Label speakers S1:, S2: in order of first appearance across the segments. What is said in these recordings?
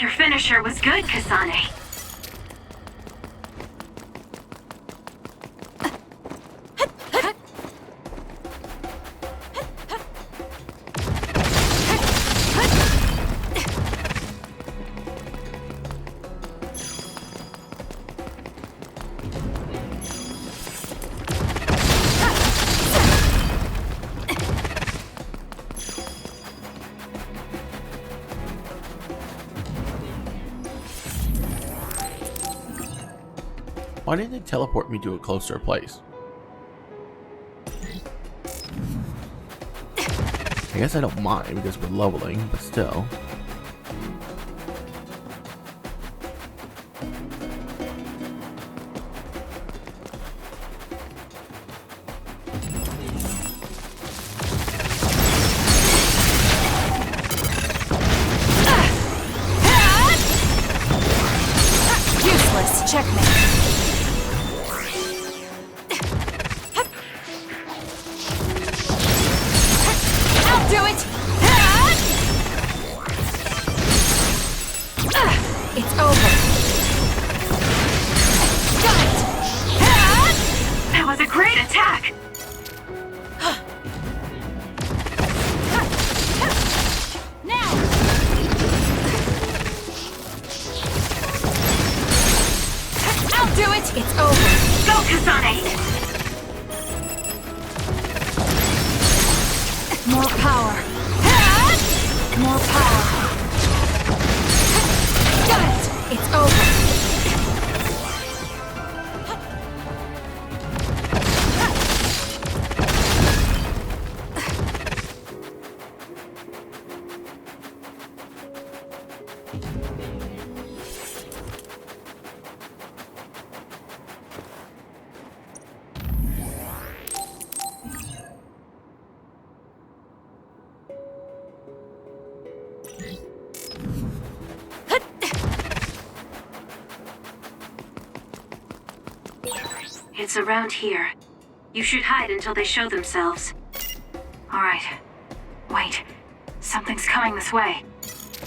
S1: Your finisher was good, Kasane.
S2: Why didn't they teleport me to a closer place? I guess I don't mind because we're leveling, but still.
S3: Useless. Checkmate. Do it! It's over. Got it!
S1: That was a great attack!
S3: Now! I'll do it! It's over.
S1: Go, Kasane!
S3: More power. More power. Got it! It's over.
S1: It's around here. You should hide until they show themselves. Alright. Wait. Something's coming this way.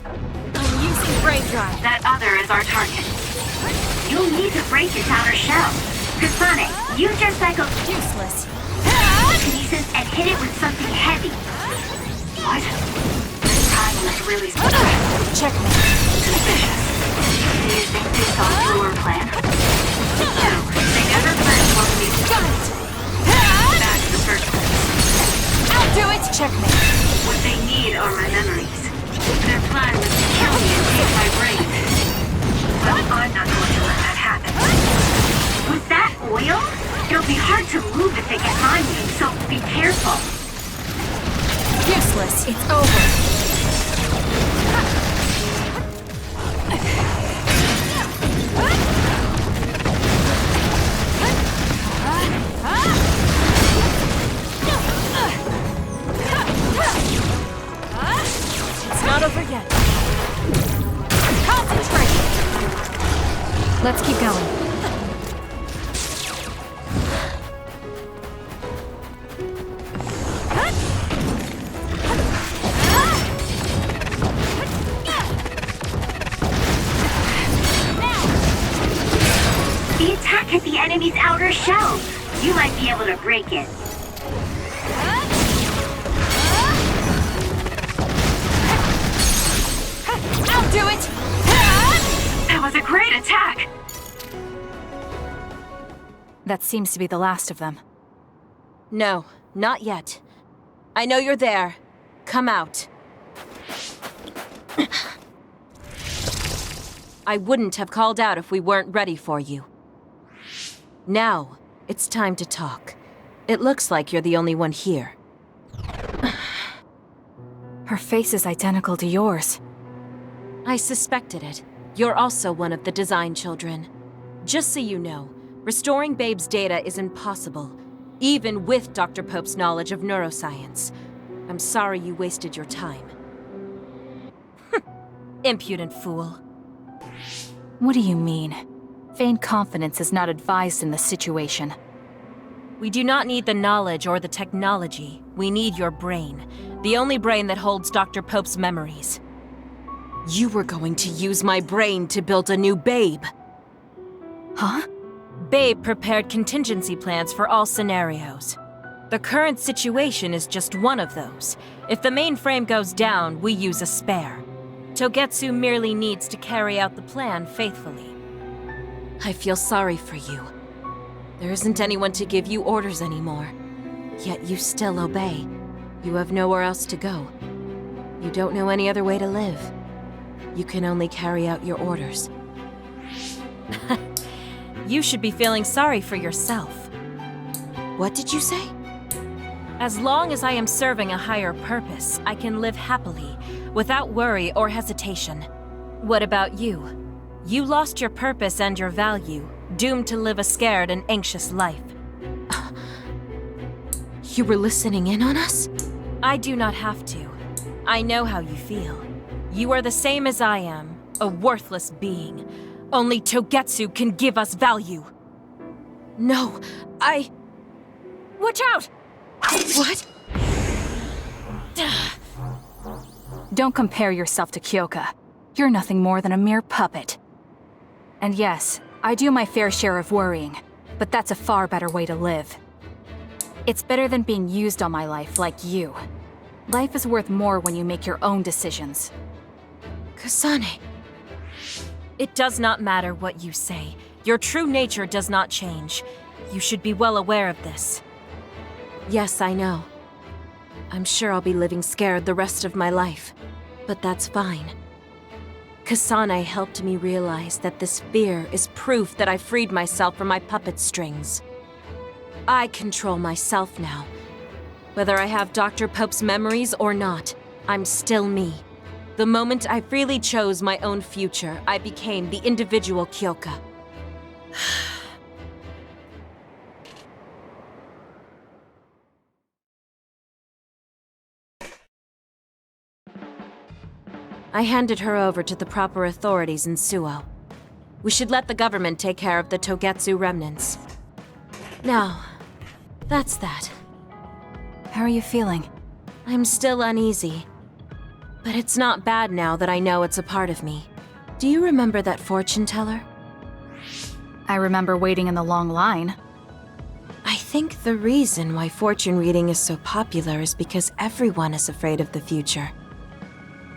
S3: I'm using brain drive.
S1: That other is our target. You'll need to break its outer shell. Kasane, you just cycled
S3: Useless.
S1: pieces and hit it with something heavy. What? This time was really
S3: Checkmate.
S1: suspicious. Do you think they saw through our plan? No, they never planned what we
S3: Got it!
S1: back in the first place.
S3: I'll do it! Checkmate.
S1: What they need are my memories. Their plan was to kill me and take my brain. Well, I'm not going to let that happen. Was that oil? It'll be hard to move if they get on you, so be careful.
S3: Useless. It's over. It's not over yet. Concentrate. Let's keep going.
S1: The attack hit the enemy's outer shell. You might be able to break it.
S3: I'll do it!
S1: That was a great attack.
S3: That seems to be the last of them. No, not yet. I know you're there. Come out. I wouldn't have called out if we weren't ready for you. Now, it's time to talk. It looks like you're the only one here. Her face is identical to yours. I suspected it. You're also one of the design children. Just so you know, restoring Babe's data is impossible, even with Dr. Pope's knowledge of neuroscience. I'm sorry you wasted your time. Impudent fool. What do you mean? Feigned confidence is not advised in this situation. We do not need the knowledge or the technology. We need your brain. The only brain that holds Dr. Pope's memories. You were going to use my brain to build a new Babe.
S4: Huh?
S3: Babe prepared contingency plans for all scenarios. The current situation is just one of those. If the mainframe goes down, we use a spare. Togetsu merely needs to carry out the plan faithfully. I feel sorry for you. There isn't anyone to give you orders anymore. Yet you still obey. You have nowhere else to go. You don't know any other way to live. You can only carry out your orders. You should be feeling sorry for yourself. What did you say? As long as I am serving a higher purpose, I can live happily, without worry or hesitation. What about you? You lost your purpose and your value, doomed to live a scared and anxious life. You were listening in on us? I do not have to. I know how you feel. You are the same as I am, a worthless being. Only Togetsu can give us value. No, Watch out! What?
S4: Don't compare yourself to Kyoka. You're nothing more than a mere puppet. And yes, I do my fair share of worrying, but that's a far better way to live. It's better than being used on my life like you. Life is worth more when you make your own decisions.
S3: Kasane. It does not matter what you say. Your true nature does not change. You should be well aware of this. Yes, I know. I'm sure I'll be living scared the rest of my life. But that's fine. Kasane helped me realize that this fear is proof that I freed myself from my puppet strings. I control myself now. Whether I have Dr. Pope's memories or not, I'm still me. The moment I freely chose my own future, I became the individual Kyoka. I handed her over to the proper authorities in Suo. We should let the government take care of the Togetsu remnants. Now, that's that.
S4: How are you feeling?
S3: I'm still uneasy. But it's not bad now that I know it's a part of me. Do you remember that fortune teller?
S4: I remember waiting in the long line.
S3: I think the reason why fortune reading is so popular is because everyone is afraid of the future.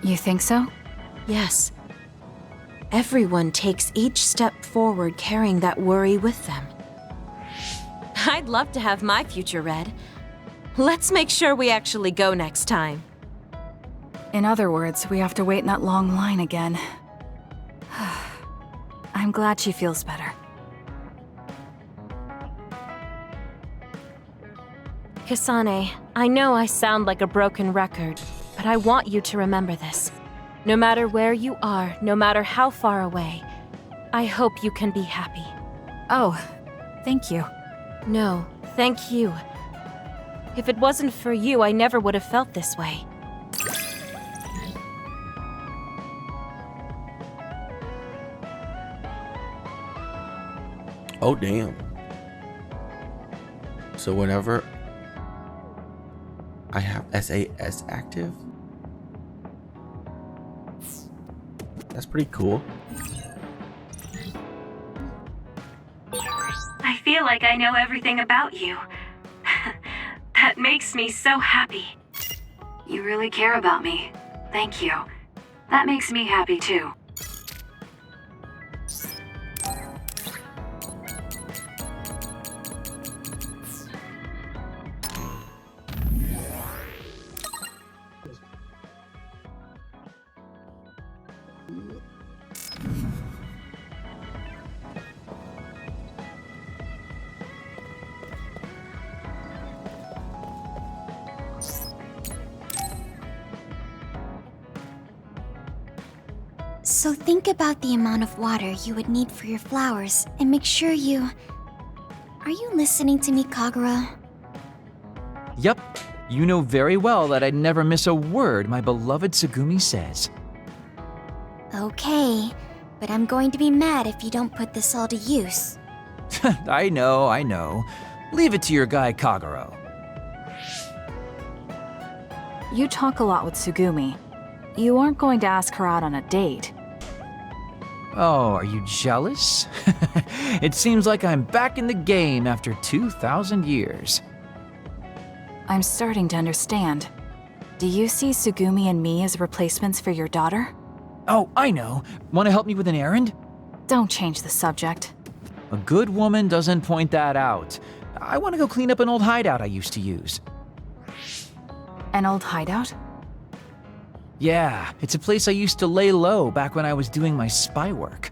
S4: You think so?
S3: Yes. Everyone takes each step forward carrying that worry with them. I'd love to have my future read. Let's make sure we actually go next time.
S4: In other words, we have to wait in that long line again. I'm glad she feels better.
S3: Kasane, I know I sound like a broken record, but I want you to remember this. No matter where you are, no matter how far away, I hope you can be happy.
S4: Oh, thank you.
S3: No, thank you. If it wasn't for you, I never would have felt this way.
S2: Oh, damn. So whenever I have SAS active, that's pretty cool.
S1: I feel like I know everything about you. That makes me so happy. You really care about me. Thank you. That makes me happy too.
S5: So think about the amount of water you would need for your flowers, and make sure you... Are you listening to me, Kagura?
S6: Yup. You know very well that I'd never miss a word my beloved Tsugumi says.
S5: Okay, but I'm going to be mad if you don't put this all to use.
S6: I know. Leave it to your guy Kaguro.
S4: You talk a lot with Tsugumi. You aren't going to ask her out on a date.
S6: Oh, are you jealous? It seems like I'm back in the game after 2,000 years.
S4: I'm starting to understand. Do you see Tsugumi and me as replacements for your daughter?
S6: Oh, I know. Want to help me with an errand?
S4: Don't change the subject.
S6: A good woman doesn't point that out. I want to go clean up an old hideout I used to use.
S4: An old hideout?
S6: Yeah, it's a place I used to lay low back when I was doing my spy work.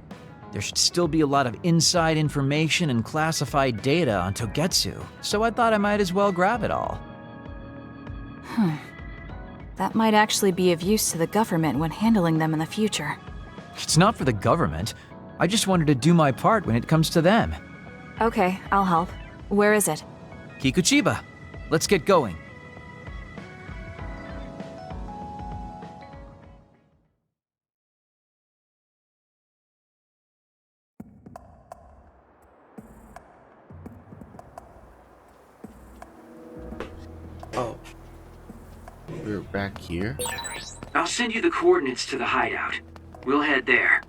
S6: There should still be a lot of inside information and classified data on Togetsu, so I thought I might as well grab it all.
S4: That might actually be of use to the government when handling them in the future.
S6: It's not for the government. I just wanted to do my part when it comes to them.
S4: Okay, I'll help. Where is it?
S6: Kikuchiba, let's get going.
S2: Oh. We're back here?
S7: I'll send you the coordinates to the hideout. We'll head there.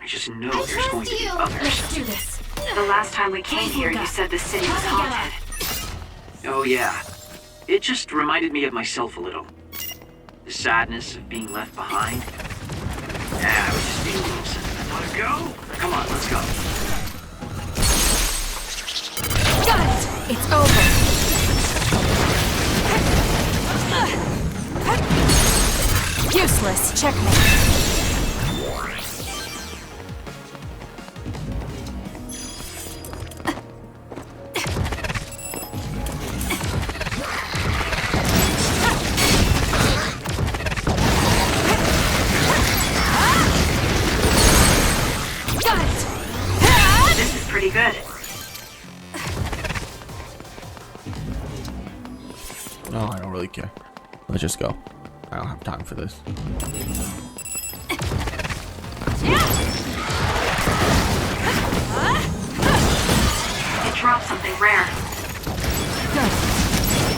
S7: I just know there's going to be others.
S1: Let's do this. The last time we came here, you said the city was haunted.
S7: Oh yeah. It just reminded me of myself a little. The sadness of being left behind. I was just being a little sentimental. Wanna go? Come on, let's go.
S4: Got it! It's over! Useless. Checkmate. Got it!
S1: This is pretty good.
S2: No, I don't really care. Let's just go. I don't have time for this.
S1: It dropped something rare.
S4: Good.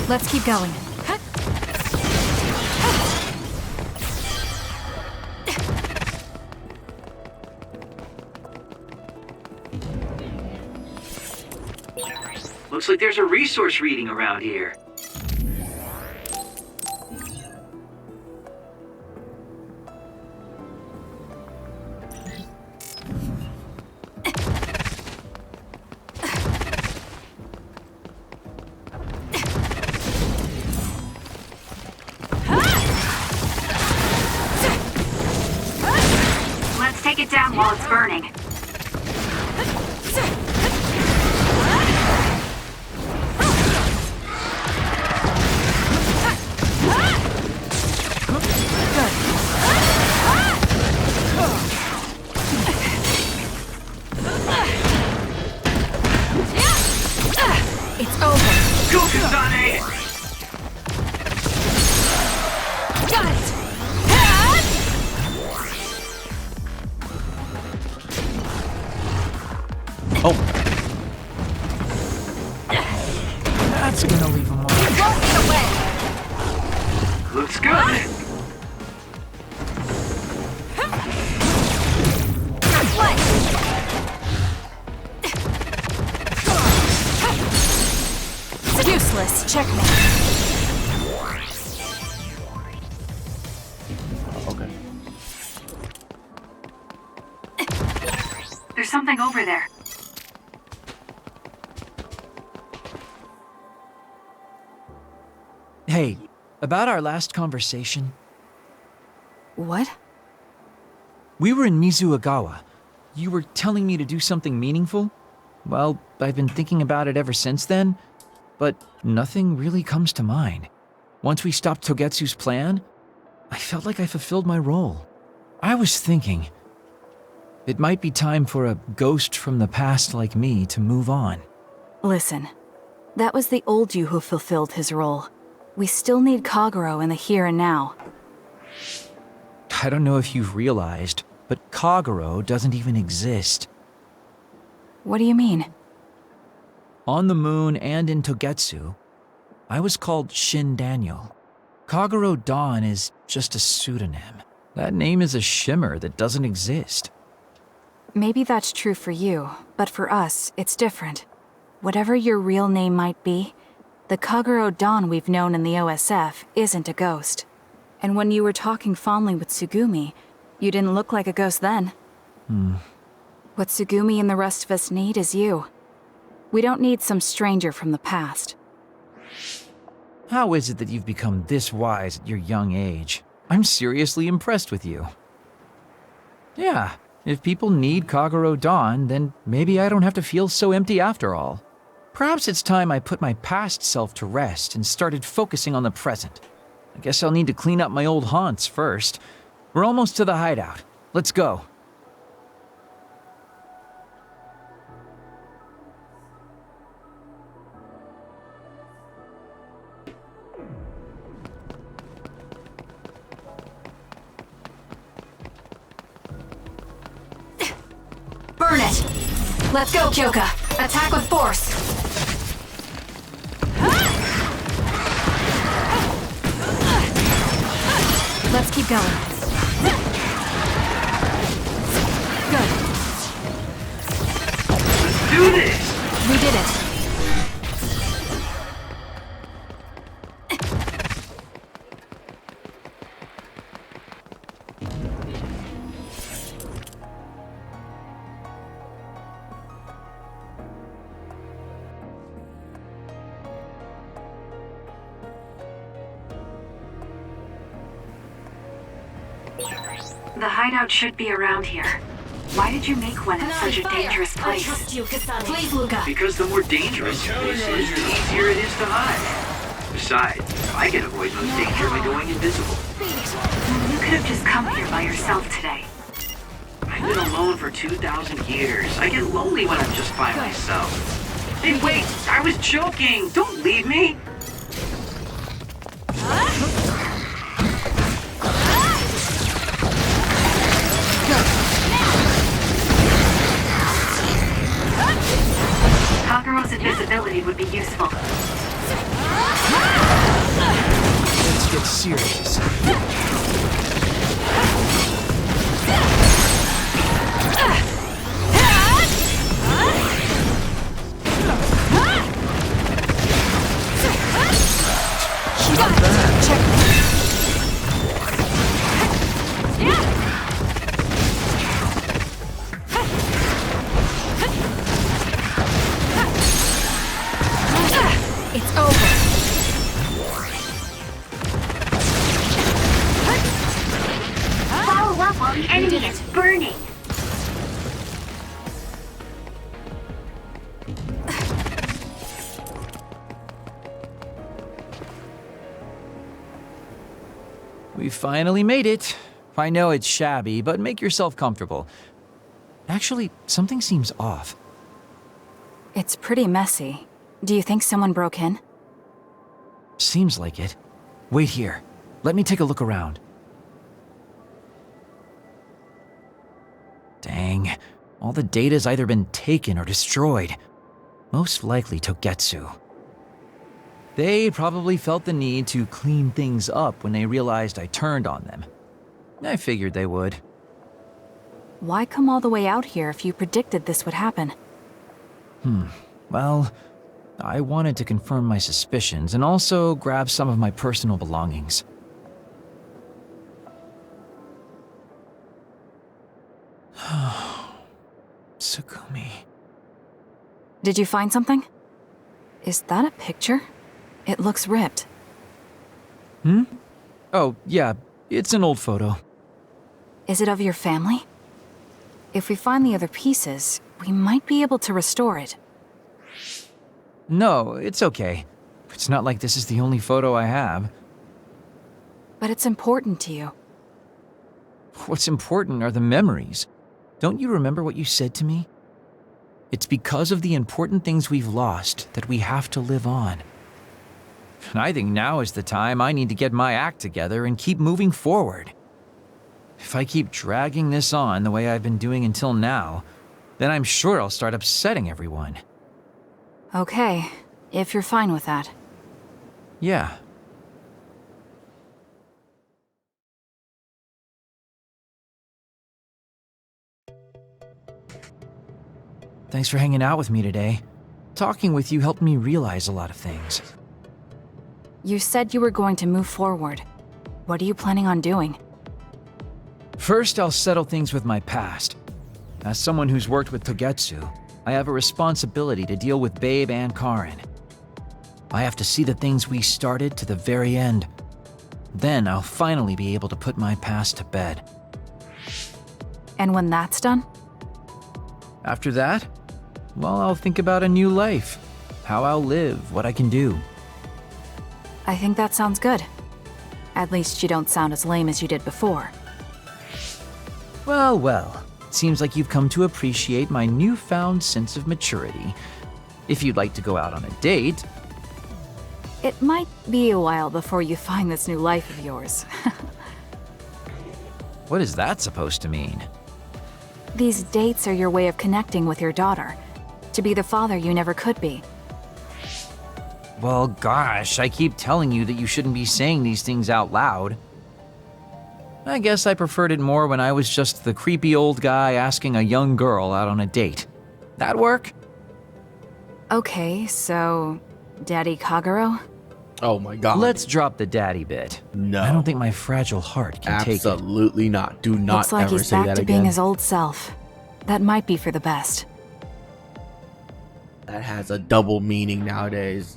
S4: Let's keep going.
S7: Looks like there's a resource reading around here.
S1: Let's take it down while it's burning.
S4: It's over.
S7: Go, Kasane!
S4: Got it!
S2: Oh!
S6: That's gonna leave him alone.
S4: Won't get away!
S7: Looks good!
S4: Useless. Checkmate.
S2: Okay.
S1: There's something over there.
S6: Hey, about our last conversation,
S4: What?
S6: we were in Mizuagawa. You were telling me to do something meaningful? Well, I've been thinking about it ever since then, but nothing really comes to mind. Once we stopped Togetsu's plan, I felt like I fulfilled my role. I was thinking, it might be time for a ghost from the past like me to move on.
S4: Listen, that was the old you who fulfilled his role. We still need Kagero in the here and now.
S6: I don't know if you've realized, but Kagero doesn't even exist.
S4: What do you mean?
S6: On the moon and in Togetsu, I was called Shin Daniel. Kagero Dawn is just a pseudonym. That name is a shimmer that doesn't exist.
S4: Maybe that's true for you, but for us, it's different. Whatever your real name might be, the Kagero Dawn we've known in the OSF isn't a ghost. And when you were talking fondly with Tsugumi, you didn't look like a ghost then. What Tsugumi and the rest of us need is you. We don't need some stranger from the past.
S6: How is it that you've become this wise at your young age? I'm seriously impressed with you. Yeah, if people need Kagero Dawn, then maybe I don't have to feel so empty after all. Perhaps it's time I put my past self to rest and started focusing on the present. I guess I'll need to clean up my old haunts first. We're almost to the hideout. Let's go.
S4: Burn it! Let's go, Kyoka! Attack with force! Let's keep going. Good.
S7: Let's do this!
S4: We did it.
S1: The hideout should be around here. Why did you make one in such a dangerous place?
S4: Please, Luca.
S7: Because the more dangerous a place is, the easier it is to hide. Besides, I can avoid most danger by going invisible.
S1: You could have just come here by yourself today.
S7: I've been alone for 2,000 years. I get lonely when I'm just by myself. Hey, wait! I was joking! Don't leave me!
S1: Kagero's invisibility would be useful.
S6: Let's get serious.
S4: It's over.
S1: Follow up while the enemy is burning.
S6: We finally made it. I know it's shabby, but make yourself comfortable. Actually, something seems off.
S4: It's pretty messy. Do you think someone broke in?
S6: Seems like it. Wait here. Let me take a look around. Dang. All the data's either been taken or destroyed. Most likely Togetsu. They probably felt the need to clean things up when they realized I turned on them. I figured they would.
S4: Why come all the way out here if you predicted this would happen?
S6: Well, I wanted to confirm my suspicions and also grab some of my personal belongings. Tsugumi.
S4: Did you find something? Is that a picture? It looks ripped.
S6: Oh, yeah, it's an old photo.
S4: Is it of your family? If we find the other pieces, we might be able to restore it.
S6: No, it's okay. It's not like this is the only photo I have.
S4: But it's important to you.
S6: What's important are the memories. Don't you remember what you said to me? It's because of the important things we've lost that we have to live on. And I think now is the time I need to get my act together and keep moving forward. If I keep dragging this on the way I've been doing until now, then I'm sure I'll start upsetting everyone.
S4: Okay, if you're fine with that.
S6: Yeah, Thanks for hanging out with me today. Talking with you helped me realize a lot of things.
S4: You said you were going to move forward. What are you planning on doing?
S6: First, I'll settle things with my past. As someone who's worked with Togetsu, I have a responsibility to deal with Babe and Karin. I have to see the things we started to the very end. Then I'll finally be able to put my past to bed.
S4: And when that's done?
S6: After that, well, I'll think about a new life. How I'll live, what I can do.
S4: I think that sounds good. At least you don't sound as lame as you did before.
S6: Well, well. Seems like you've come to appreciate my newfound sense of maturity. If you'd like to go out on a date...
S4: It might be a while before you find this new life of yours.
S6: What is that supposed to mean?
S4: These dates are your way of connecting with your daughter. To be the father you never could be.
S6: Well, gosh, I keep telling you that you shouldn't be saying these things out loud. I guess I preferred it more when I was just the creepy old guy asking a young girl out on a date. That work?
S4: Okay, so... Daddy Kagero?
S2: Oh my god.
S6: Let's drop the daddy bit.
S2: No.
S6: I don't think my fragile heart can take it.
S2: Absolutely not. Do not
S4: Looks like
S2: ever
S4: he's
S2: say
S4: back
S2: that
S4: to
S2: again.
S4: being his old self. That might be for the best.
S2: That has a double meaning nowadays.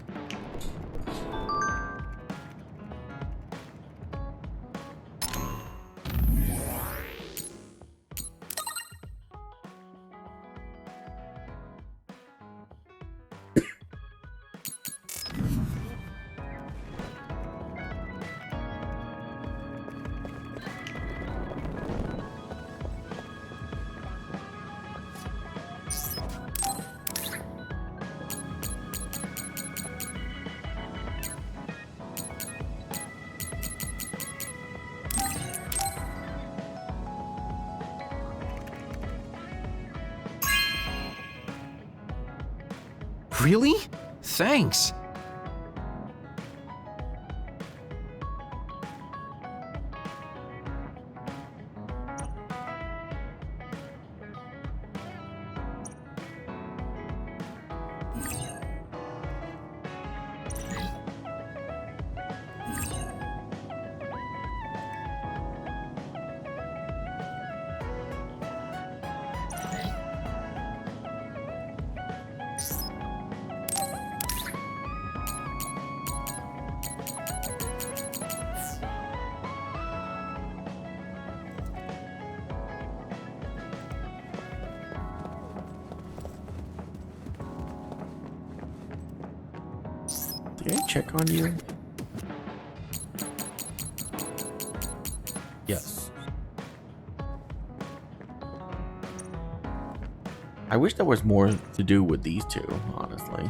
S6: Really? Thanks. Did I check on you? Yes. I wish there was more to do with these two, honestly.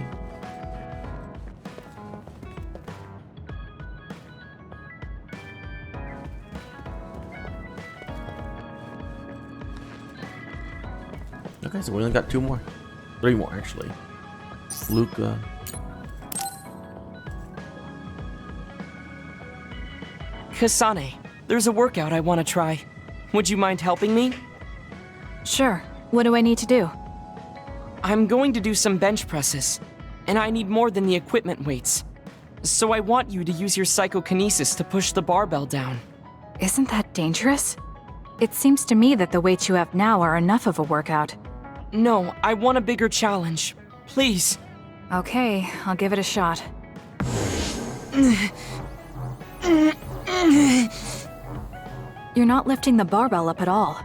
S6: Okay, so we only got 2 more. 3 more, actually. Luca.
S8: Kasane, there's a workout I want to try. Would you mind helping me?
S4: Sure. What do I need to do?
S8: I'm going to do some bench presses, and I need more than the equipment weights. So I want you to use your psychokinesis to push the barbell down.
S4: Isn't that dangerous? It seems to me that the weights you have now are enough of a workout.
S8: No, I want a bigger challenge. Please.
S4: Okay, I'll give it a shot. You're not lifting the barbell up at all.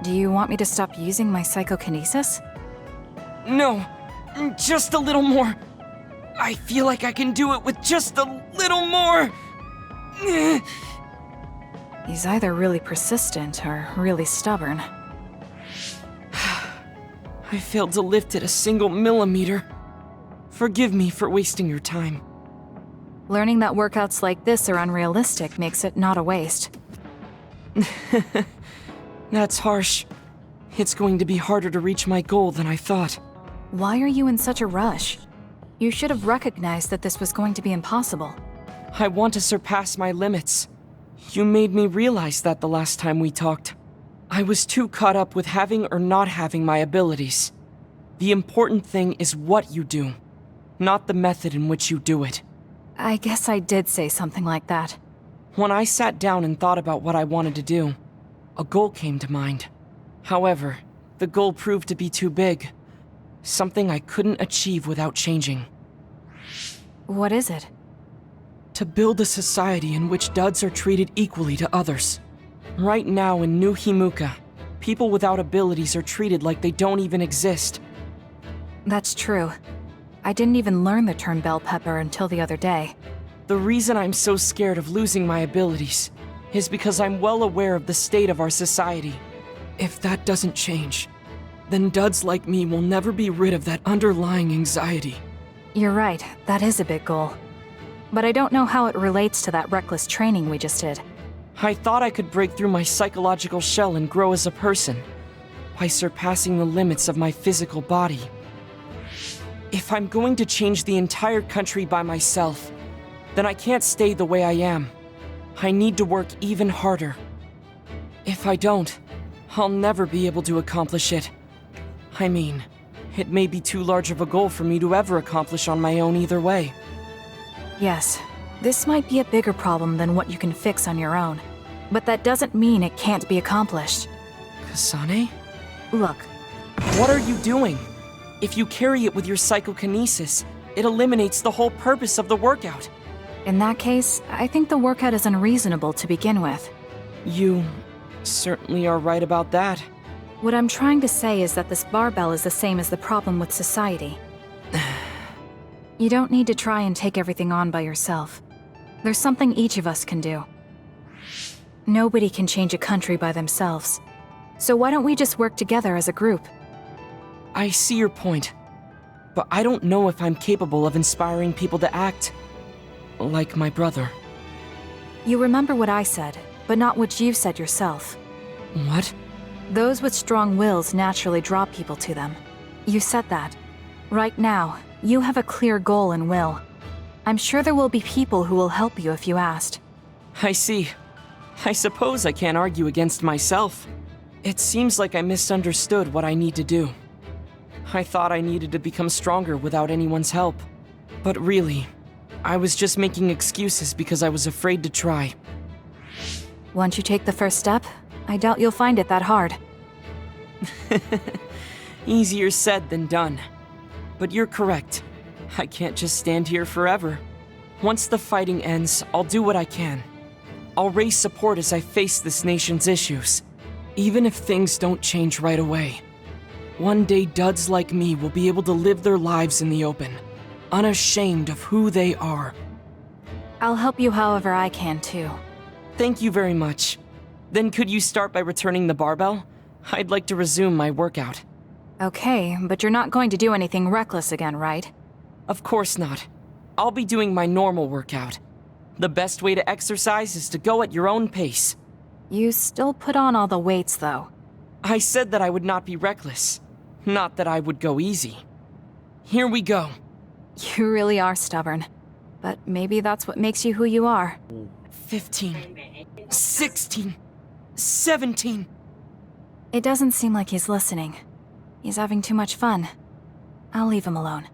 S4: Do you want me to stop using my psychokinesis?
S8: No, just a little more. I feel like I can do it with just a little more.
S4: He's either really persistent or really stubborn.
S8: I failed to lift it a single millimeter. Forgive me for wasting your time.
S4: Learning that workouts like this are unrealistic makes it not a waste.
S8: That's harsh. It's going to be harder to reach my goal than I thought.
S4: Why are you in such a rush? You should have recognized that this was going to be impossible.
S8: I want to surpass my limits. You made me realize that the last time we talked. I was too caught up with having or not having my abilities. The important thing is what you do, not the method in which you do it.
S4: I guess I did say something like that.
S8: When I sat down and thought about what I wanted to do, a goal came to mind. However, the goal proved to be too big. Something I couldn't achieve without changing.
S4: What is it?
S8: To build a society in which duds are treated equally to others. Right now in New Himuka, people without abilities are treated like they don't even exist.
S4: That's true. I didn't even learn the term bell pepper until the other day.
S8: The reason I'm so scared of losing my abilities is because I'm well aware of the state of our society. If that doesn't change, then duds like me will never be rid of that underlying anxiety.
S4: You're right, that is a big goal. But I don't know how it relates to that reckless training we just did.
S8: I thought I could break through my psychological shell and grow as a person, by surpassing the limits of my physical body. If I'm going to change the entire country by myself, then I can't stay the way I am. I need to work even harder. If I don't, I'll never be able to accomplish it. I mean, it may be too large of a goal for me to ever accomplish on my own either way.
S4: Yes, this might be a bigger problem than what you can fix on your own. But that doesn't mean it can't be accomplished.
S8: Kasane?
S4: Look,
S8: What are you doing? If you carry it with your psychokinesis, it eliminates the whole purpose of the workout.
S4: in that case, I think the workout is unreasonable to begin with.
S8: You certainly are right about that.
S4: What I'm trying to say is that this barbell is the same as the problem with society. You don't need to try and take everything on by yourself. There's something each of us can do. Nobody can change a country by themselves. So why don't we just work together as a group?
S8: I see your point, but I don't know if I'm capable of inspiring people to act like my brother.
S4: You remember what I said, but not what you've said yourself.
S8: What?
S4: Those with strong wills naturally draw people to them. You said that. Right now, you have a clear goal and will. I'm sure there will be people who will help you if you asked.
S8: I see. I suppose I can't argue against myself. It seems like I misunderstood what I need to do. I thought I needed to become stronger without anyone's help. But really, I was just making excuses because I was afraid to try.
S4: Once you take the first step, I doubt you'll find it that hard.
S8: Easier said than done. But you're correct. I can't just stand here forever. Once the fighting ends, I'll do what I can. I'll raise support as I face this nation's issues, even if things don't change right away. One day, duds like me will be able to live their lives in the open, unashamed of who they are.
S4: I'll help you however I can, too.
S8: Thank you very much. Then could you start by returning the barbell? I'd like to resume my workout.
S4: Okay, but you're not going to do anything reckless again, right?
S8: Of course not. I'll be doing my normal workout. The best way to exercise is to go at your own pace.
S4: You still put on all the weights, though.
S8: I said that I would not be reckless, not that I would go easy. Here we go.
S4: You really are stubborn. But maybe that's what makes you who you are.
S8: 15, 16, 17.
S4: It doesn't seem like he's listening. He's having too much fun. I'll leave him alone.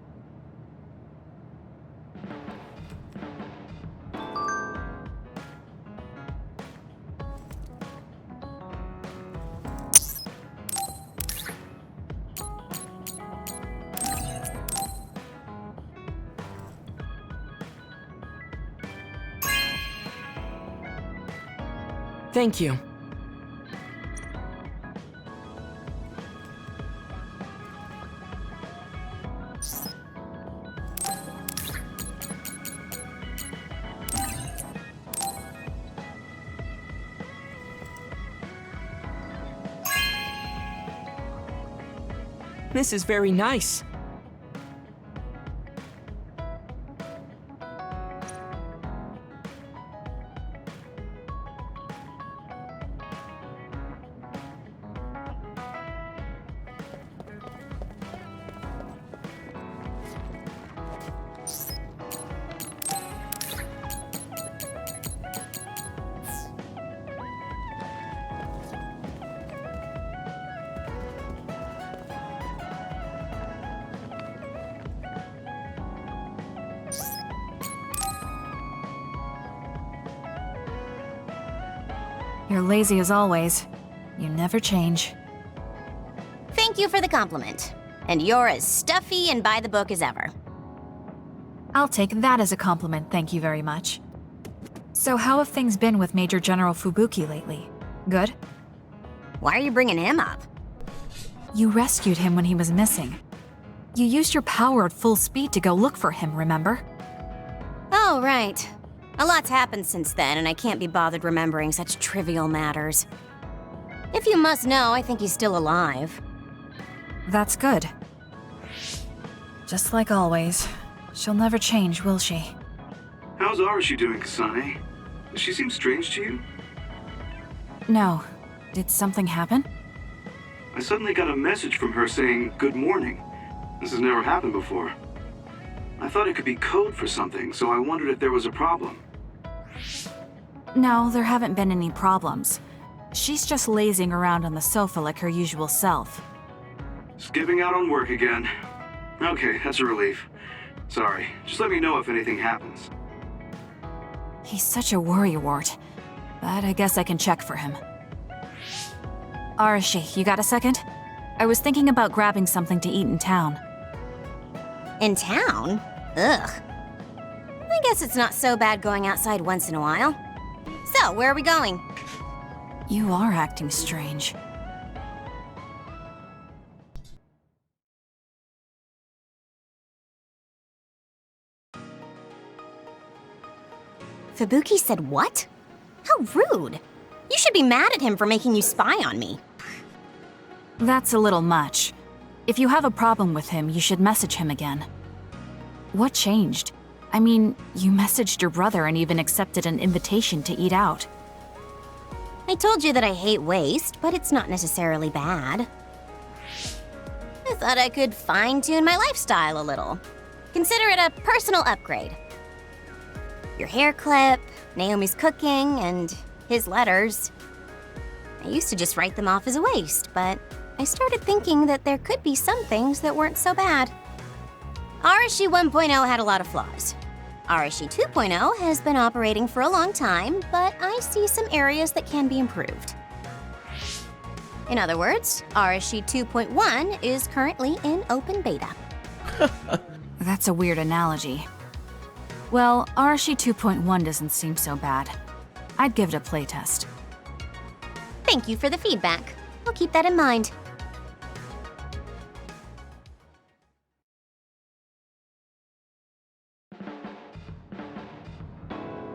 S8: Thank you. This is very nice.
S4: You're lazy as always. You never change.
S9: Thank you for the compliment. And you're as stuffy and by the book as ever.
S4: I'll take that as a compliment, thank you very much. So how have things been with Major General Fubuki lately? Good?
S9: Why are you bringing him up?
S4: You rescued him when he was missing. You used your power at full speed to go look for him, remember?
S9: Oh, right. A lot's happened since then, and I can't be bothered remembering such trivial matters. If you must know, I think he's still alive.
S4: That's good. Just like always. She'll never change, will she?
S10: How's Arashi doing, Kasane? Does she seem strange to you?
S4: No. Did something happen?
S10: I suddenly got a message from her saying, "Good morning." This has never happened before. I thought it could be code for something, so I wondered if there was a problem.
S4: No, there haven't been any problems. She's just lazing around on the sofa like her usual self.
S10: Skipping out on work again. Okay, that's a relief. Sorry, just let me know if anything happens.
S4: He's such a worrywart, but I guess I can check for him. Arashi, you got a second? I was thinking about grabbing something to eat in town.
S9: In town? Ugh. I guess it's not so bad going outside once in a while. So, where are we going?
S4: You are acting strange.
S9: Fubuki said what? How rude. You should be mad at him for making you spy on me.
S4: That's a little much. If you have a problem with him, you should message him again. What changed? I mean, you messaged your brother and even accepted an invitation to eat out.
S9: I told you that I hate waste, but it's not necessarily bad. I thought I could fine-tune my lifestyle a little. Consider it a personal upgrade. Your hair clip, Naomi's cooking, and his letters. I used to just write them off as a waste, but I started thinking that there could be some things that weren't so bad. Arashi 1.0 had a lot of flaws. Arashi 2.0 has been operating for a long time, but I see some areas that can be improved. In other words, Arashi 2.1 is currently in open beta.
S4: That's a weird analogy. Well, Arashi 2.1 doesn't seem so bad. I'd give it a playtest.
S9: Thank you for the feedback. I'll keep that in mind.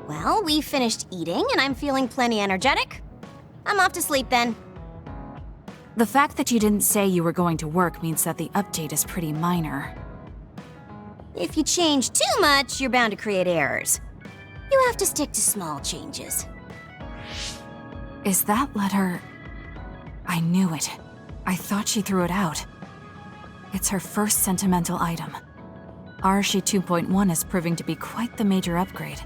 S9: Well, we finished eating and I'm feeling plenty energetic. I'm off to sleep then.
S4: The fact that you didn't say you were going to work means that the update is pretty minor.
S9: If you change too much, you're bound to create errors. You have to stick to small changes.
S4: Is that letter... I knew it. I thought she threw it out. It's her first sentimental item. Arashi 2.1 is proving to be quite the major upgrade.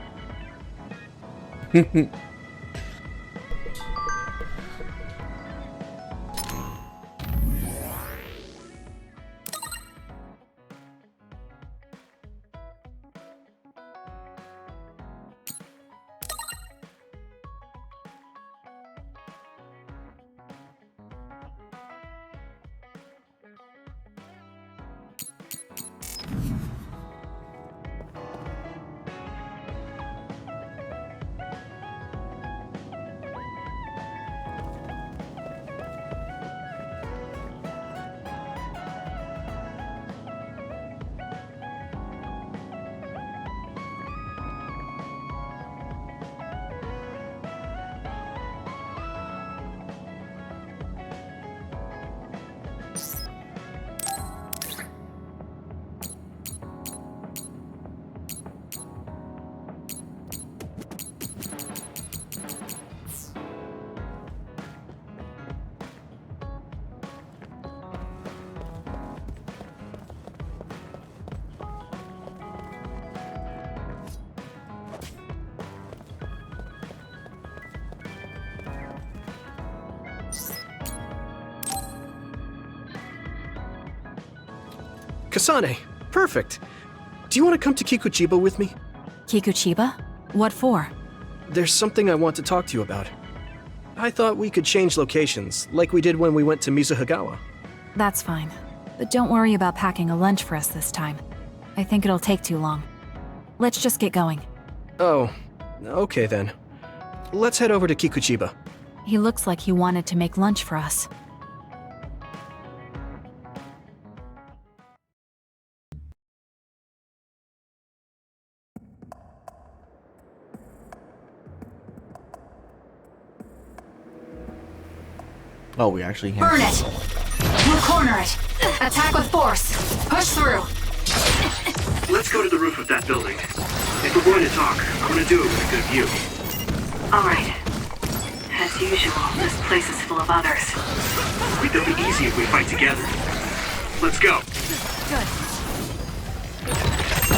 S11: Kasane, perfect. Do you want to come to Kikuchiba with me?
S4: Kikuchiba? What for?
S11: There's something I want to talk to you about. I thought we could change locations, like we did when we went to Mizuhagawa.
S4: That's fine. But don't worry about packing a lunch for us this time. I think it'll take too long. Let's just get going.
S11: Oh, okay then. Let's head over to Kikuchiba.
S4: He looks like he wanted to make lunch for us.
S2: Oh, we actually can.
S4: Burn it! We'll corner it! Attack with force! Push through!
S10: Let's go to the roof of that building. If we're going to talk, I want to do it with a good view.
S1: Alright. As usual, this place is full of others.
S10: It'll be easy if we fight together. Let's go.
S4: Good.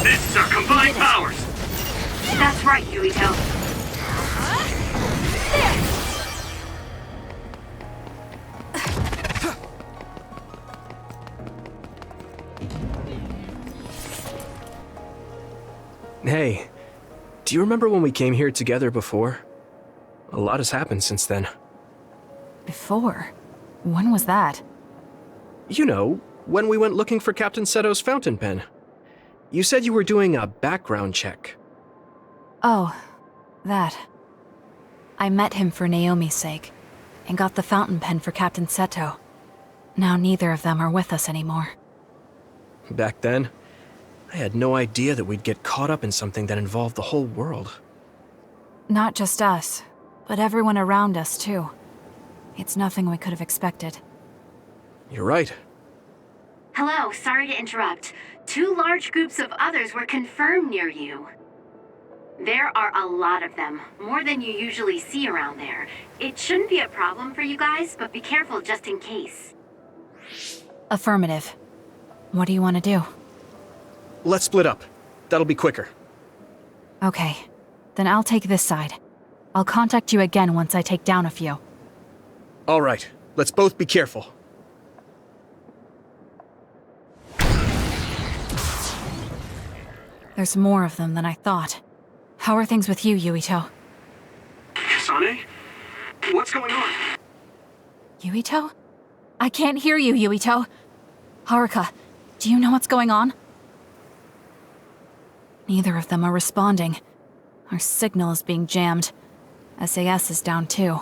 S10: This is our combined powers!
S1: That's right, Yuito.
S11: Hey, do you remember when we came here together before? A lot has happened since then.
S4: Before? When was that?
S11: You know, when we went looking for Captain Seto's fountain pen. You said you were doing a background check.
S4: Oh, that. I met him for Naomi's sake, and got the fountain pen for Captain Seto. Now neither of them are with us anymore.
S11: Back then, I had no idea that we'd get caught up in something that involved the whole world.
S4: Not just us, but everyone around us too. It's nothing we could have expected.
S11: You're right.
S1: Hello, sorry to interrupt. 2 large groups of others were confirmed near you. There are a lot of them, more than you usually see around there. It shouldn't be a problem for you guys, but be careful just in case.
S4: Affirmative. What do you want to do?
S11: Let's split up. That'll be quicker.
S4: Okay, then I'll take this side. I'll contact you again once I take down a few.
S11: All right, let's both be careful.
S4: There's more of them than I thought. How are things with you, Yuito?
S10: Kasane? What's going on?
S4: Yuito? I can't hear you, Yuito. Haruka, do you know what's going on? Neither of them are responding. Our signal is being jammed. SAS is down too.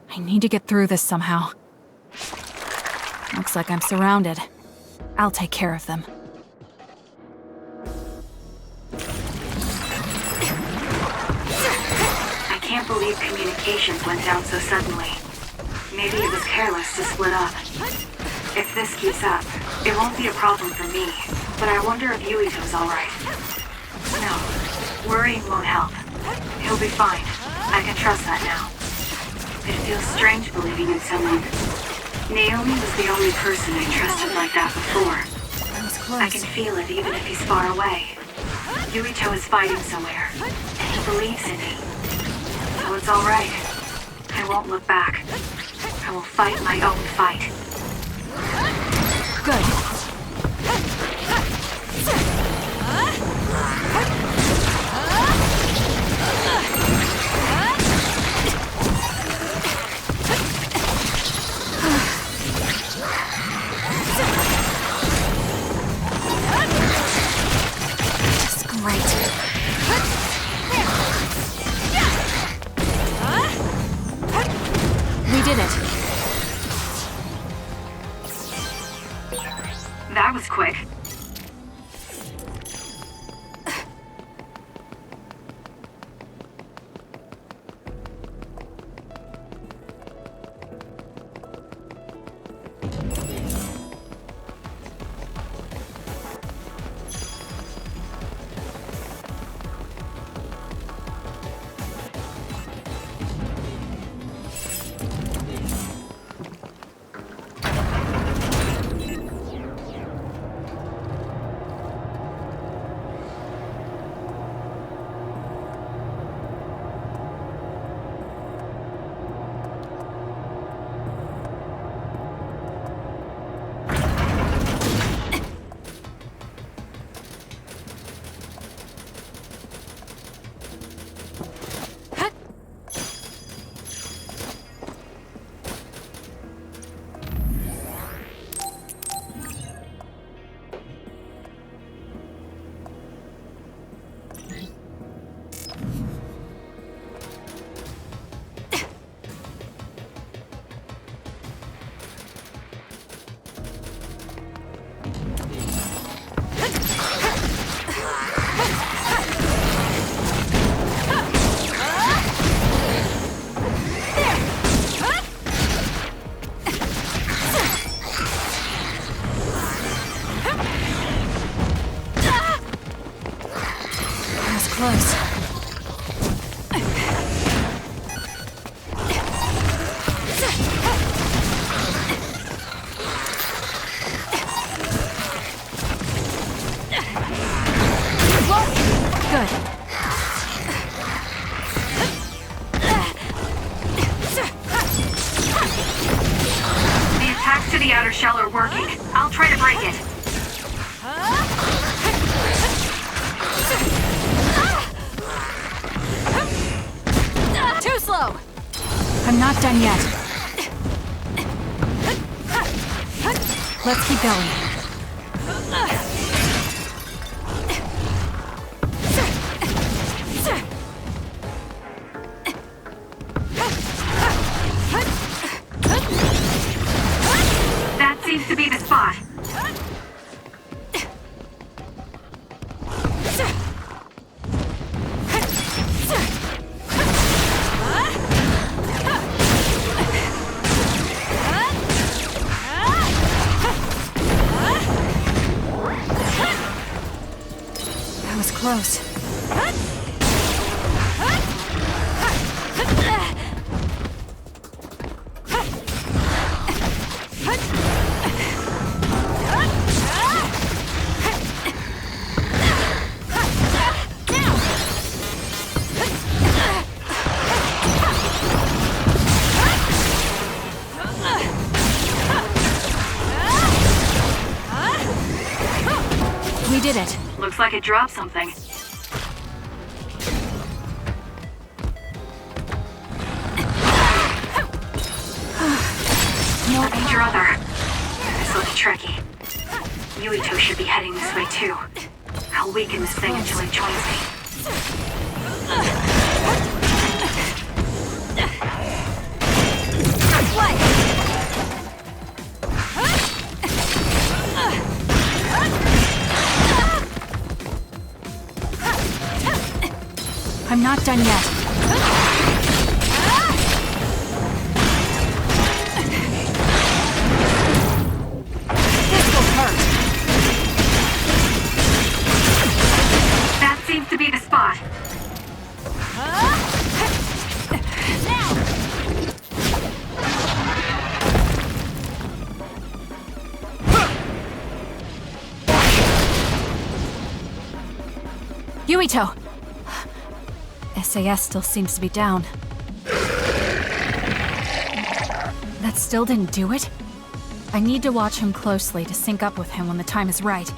S4: I need to get through this somehow. Looks like I'm surrounded. I'll take care of them.
S1: I can't believe communications went down so suddenly. Maybe it was careless to split up. If this keeps up, it won't be a problem for me, but I wonder if Yuito's alright. No, worrying won't help. He'll be fine. I can trust that now. It feels strange believing in someone. Naomi was the only person I trusted like that before.
S4: That was close.
S1: I can feel it even if he's far away. Yuito is fighting somewhere, and he believes in me. So it's alright. I won't look back. I will fight my own fight.
S4: Good. Just great. We did it.
S1: That was quick.
S4: close. Good.
S1: The attacks to the outer shell are working. I'll try to break it.
S4: Too slow! I'm not done yet. Let's keep going.
S1: That seems to be the spot.
S4: That was close. We did it.
S1: Looks like it dropped something. No danger other. This looks tricky. Yuito should be heading this way too. I'll weaken this thing until it joins me.
S4: I'm not done yet. This will hurt.
S1: That seems to be the spot.
S4: Yuito! SAS still seems to be down. That still didn't do it? I need to watch him closely to sync up with him when the time is right.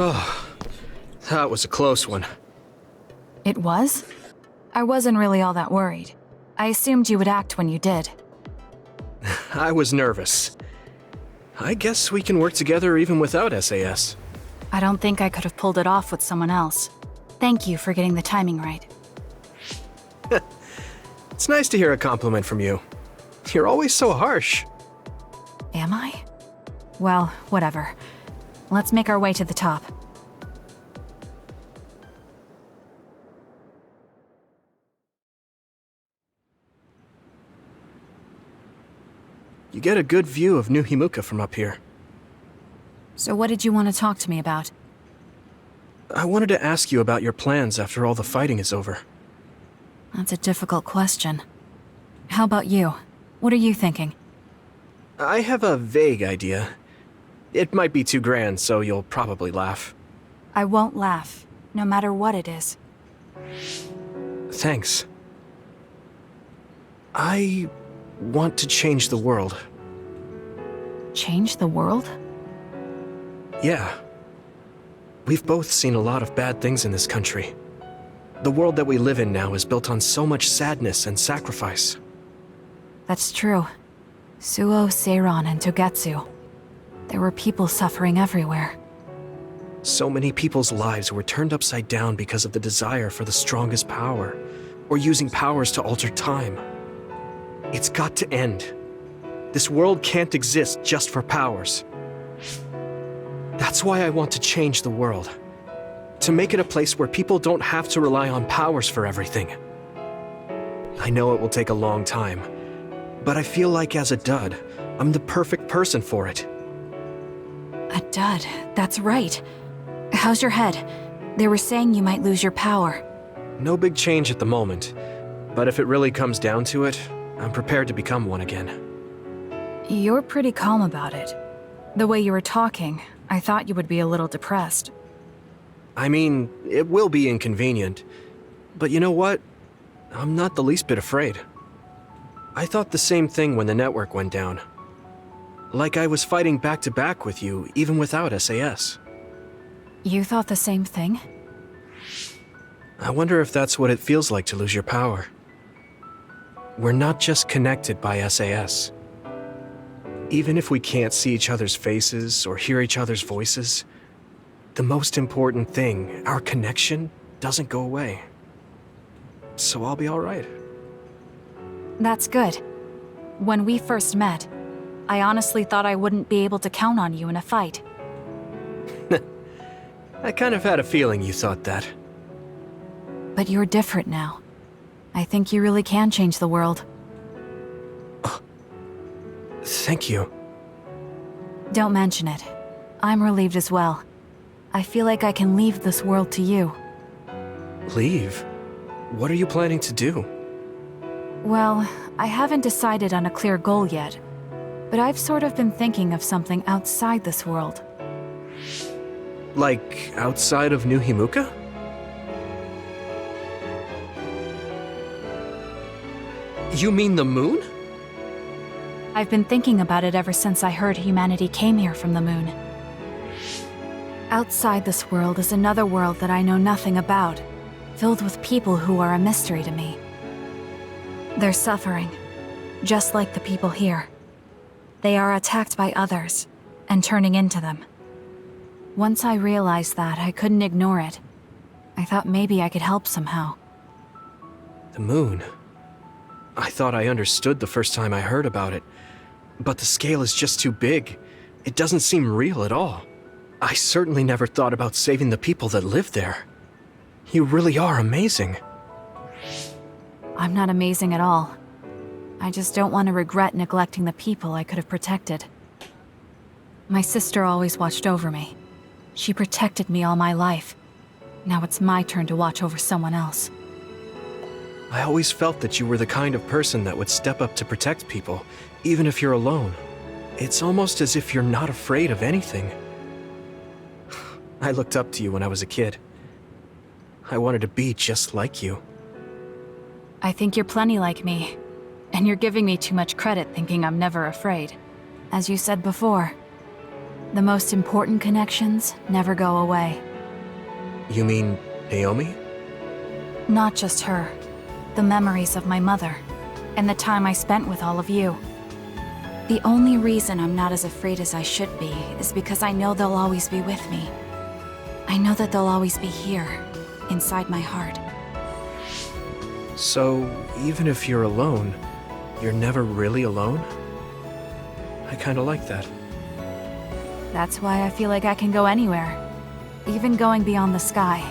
S11: Oh, that was a close one.
S4: It was? I wasn't really all that worried. I assumed you would act when you did.
S11: I was nervous. I guess we can work together even without SAS.
S4: I don't think I could have pulled it off with someone else. Thank you for getting the timing right.
S11: It's nice to hear a compliment from you. You're always so harsh.
S4: Am I? Well, whatever. Let's make our way to the top.
S11: You get a good view of New Himuka from up here.
S4: So what did you want to talk to me about?
S11: I wanted to ask you about your plans after all the fighting is over.
S4: That's a difficult question. How about you? What are you thinking?
S11: I have a vague idea. It might be too grand, so you'll probably laugh.
S4: I won't laugh, no matter what it is.
S11: Thanks. I want to change the world.
S4: Change the world?
S11: Yeah. We've both seen a lot of bad things in this country. The world that we live in now is built on so much sadness and sacrifice.
S4: That's true. Suo, Seiran, and Togetsu. There were people suffering everywhere.
S11: So many people's lives were turned upside down because of the desire for the strongest power, or using powers to alter time. It's got to end. This world can't exist just for powers. That's why I want to change the world. To make it a place where people don't have to rely on powers for everything. I know it will take a long time, but I feel like as a dud, I'm the perfect person for it.
S4: A dud, that's right. How's your head? They were saying you might lose your power.
S11: No big change at the moment, but if it really comes down to it, I'm prepared to become one again.
S4: You're pretty calm about it. The way you were talking, I thought you would be a little depressed.
S11: I mean, it will be inconvenient, but you know what? I'm not the least bit afraid. I thought the same thing when the network went down. Like I was fighting back-to-back with you, even without SAS.
S4: You thought the same thing?
S11: I wonder if that's what it feels like to lose your power. We're not just connected by SAS. Even if we can't see each other's faces or hear each other's voices, the most important thing, our connection, doesn't go away. So I'll be all right.
S4: That's good. When we first met, I honestly thought I wouldn't be able to count on you in a fight.
S11: I kind of had a feeling you thought that.
S4: But you're different now. I think you really can change the world.
S11: Thank you.
S4: Don't mention it. I'm relieved as well. I feel like I can leave this world to you.
S11: Leave? What are you planning to do?
S4: Well, I haven't decided on a clear goal yet, but I've sort of been thinking of something outside this world.
S11: Like, outside of New Himuka? You mean the moon?
S4: I've been thinking about it ever since I heard humanity came here from the moon. Outside this world is another world that I know nothing about, filled with people who are a mystery to me. They're suffering, just like the people here. They are attacked by others, and turning into them. Once I realized that, I couldn't ignore it. I thought maybe I could help somehow.
S11: The moon? I thought I understood the first time I heard about it, but the scale is just too big. It doesn't seem real at all. I certainly never thought about saving the people that live there. You really are amazing.
S4: I'm not amazing at all. I just don't want to regret neglecting the people I could have protected. My sister always watched over me. She protected me all my life. Now it's my turn to watch over someone else.
S11: I always felt that you were the kind of person that would step up to protect people, even if you're alone. It's almost as if you're not afraid of anything. I looked up to you when I was a kid. I wanted to be just like you.
S4: I think you're plenty like me, and you're giving me too much credit thinking I'm never afraid. As you said before, the most important connections never go away.
S11: You mean Naomi?
S4: Not just her. The memories of my mother, and the time I spent with all of you. The only reason I'm not as afraid as I should be is because I know they'll always be with me. I know that they'll always be here, inside my heart.
S11: So, even if you're alone, you're never really alone? I kinda like that.
S4: That's why I feel like I can go anywhere, even going beyond the sky.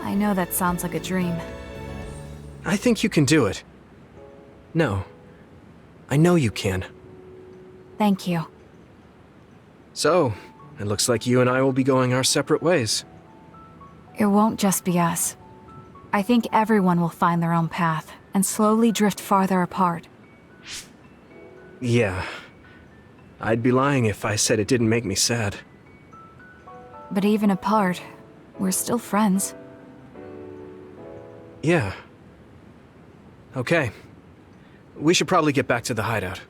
S4: I know that sounds like a dream.
S11: I think you can do it. No. I know you can.
S4: Thank you.
S11: So, it looks like you and I will be going our separate ways.
S4: It won't just be us. I think everyone will find their own path and slowly drift farther apart.
S11: Yeah. I'd be lying if I said it didn't make me sad.
S4: But even apart, we're still friends.
S11: Yeah. Okay. We should probably get back to the hideout.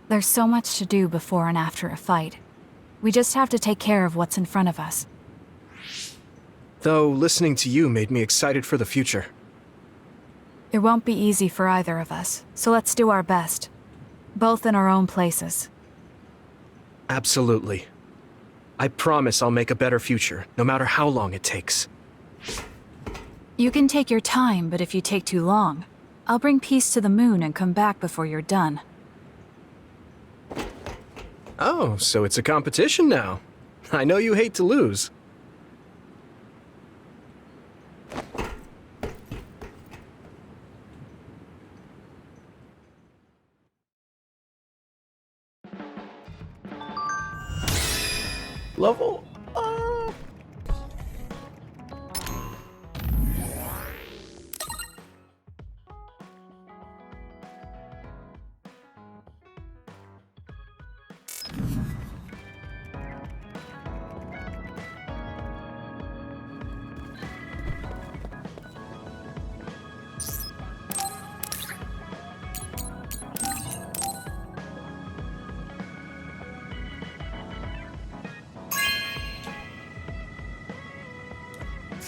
S4: There's so much to do before and after a fight. We just have to take care of what's in front of us.
S11: Though, listening to you made me excited for the future.
S4: It won't be easy for either of us, so let's do our best. Both in our own places.
S11: Absolutely. I promise I'll make a better future, no matter how long it takes.
S4: You can take your time, but if you take too long, I'll bring peace to the moon and come back before you're done.
S11: Oh, so it's a competition now. I know you hate to lose.
S2: Level up.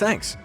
S11: Thanks.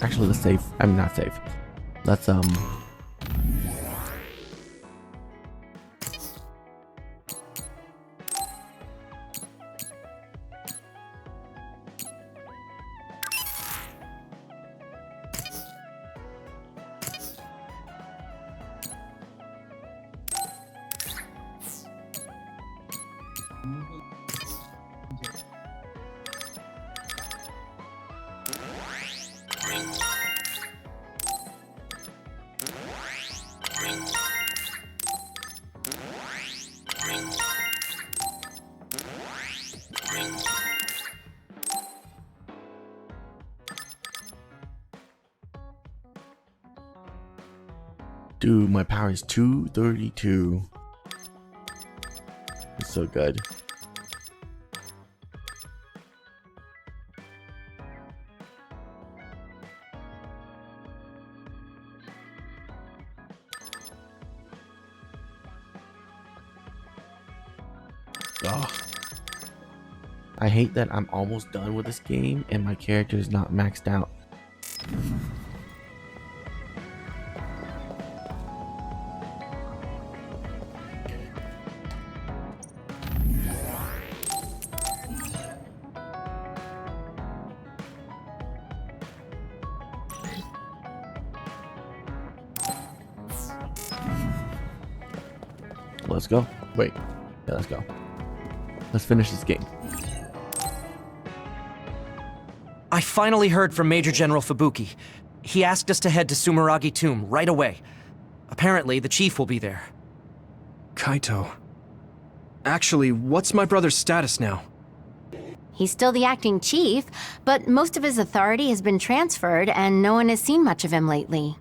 S2: Actually, let's save. I'm not safe. Let's Dude, my power is 232. It's so good. Ugh. I hate that I'm almost done with this game and my character is not maxed out. Let's go. Wait. Yeah, let's go. Let's finish this game.
S12: I finally heard from Major General Fubuki. He asked us to head to Sumeragi Tomb right away. Apparently, the chief will be there.
S11: Kaito. Actually, what's my brother's status now?
S9: He's still the acting chief, but most of his authority has been transferred and no one has seen much of him lately.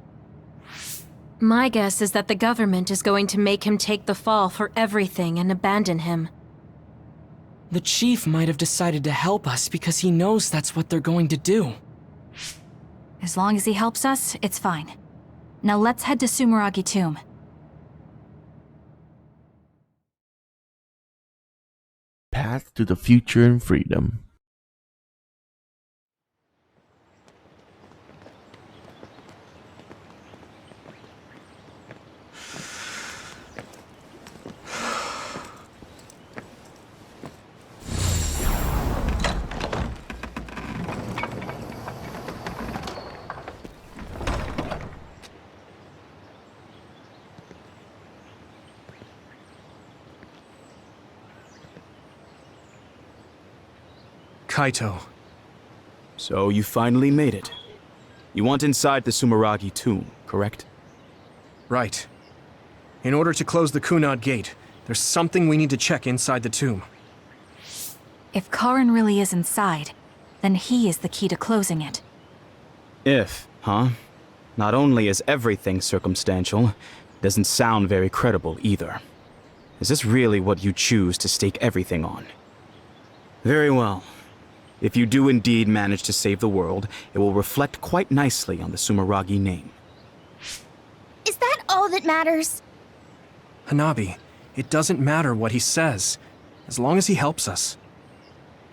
S3: My guess is that the government is going to make him take the fall for everything and abandon him.
S8: The chief might have decided to help us because he knows that's what they're going to do.
S4: As long as he helps us, it's fine. Now let's head to Sumeragi Tomb.
S2: Path to the future and freedom.
S11: Kaito.
S13: So you finally made it. You want inside the Sumeragi tomb, correct?
S11: Right. In order to close the Kunad Gate, there's something we need to check inside the tomb.
S4: If Karin really is inside, then he is the key to closing it.
S13: If, huh? Not only is everything circumstantial, it doesn't sound very credible either. Is this really what you choose to stake everything on? Very well. If you do indeed manage to save the world, it will reflect quite nicely on the Sumeragi name.
S9: Is that all that matters?
S11: Hanabi, it doesn't matter what he says, as long as he helps us.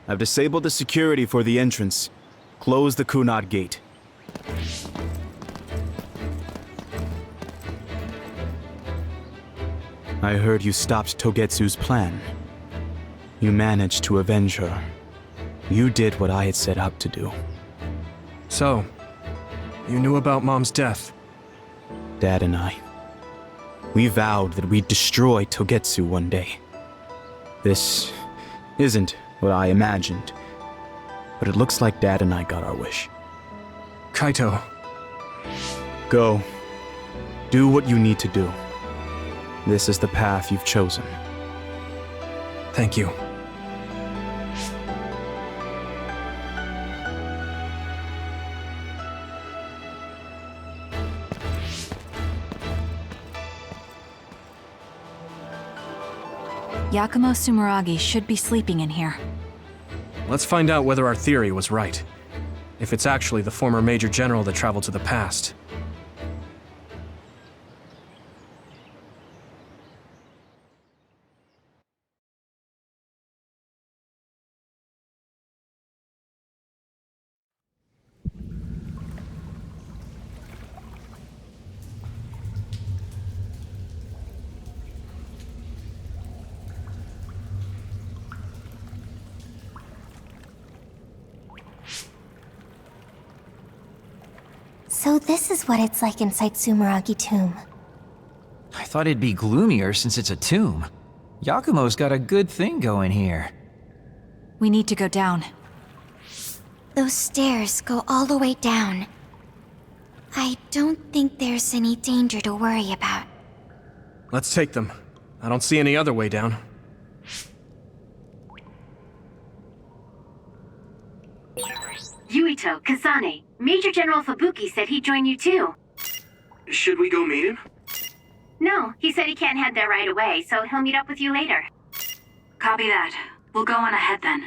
S13: I've disabled the security for the entrance. Close the Kunad Gate. I heard you stopped Togetsu's plan. You managed to avenge her. You did what I had set out to do.
S11: So, you knew about Mom's death?
S13: Dad and I. We vowed that we'd destroy Togetsu one day. This isn't what I imagined, but it looks like Dad and I got our wish.
S11: Kaito.
S13: Go. Do what you need to do. This is the path you've chosen.
S11: Thank you.
S4: Yakumo Sumeragi should be sleeping in here.
S11: Let's find out whether our theory was right. If it's actually the former Major General that traveled to the past.
S5: So this is what it's like inside Sumeragi Tomb.
S6: I thought it'd be gloomier since it's a tomb. Yakumo's got a good thing going here.
S4: We need to go down.
S5: Those stairs go all the way down. I don't think there's any danger to worry about.
S11: Let's take them. I don't see any other way down.
S1: Yuito, Kasane, Major General Fubuki said he'd join you too.
S10: Should we go meet him?
S1: No, he said he can't head there right away, so he'll meet up with you later.
S14: Copy that. We'll go on ahead then.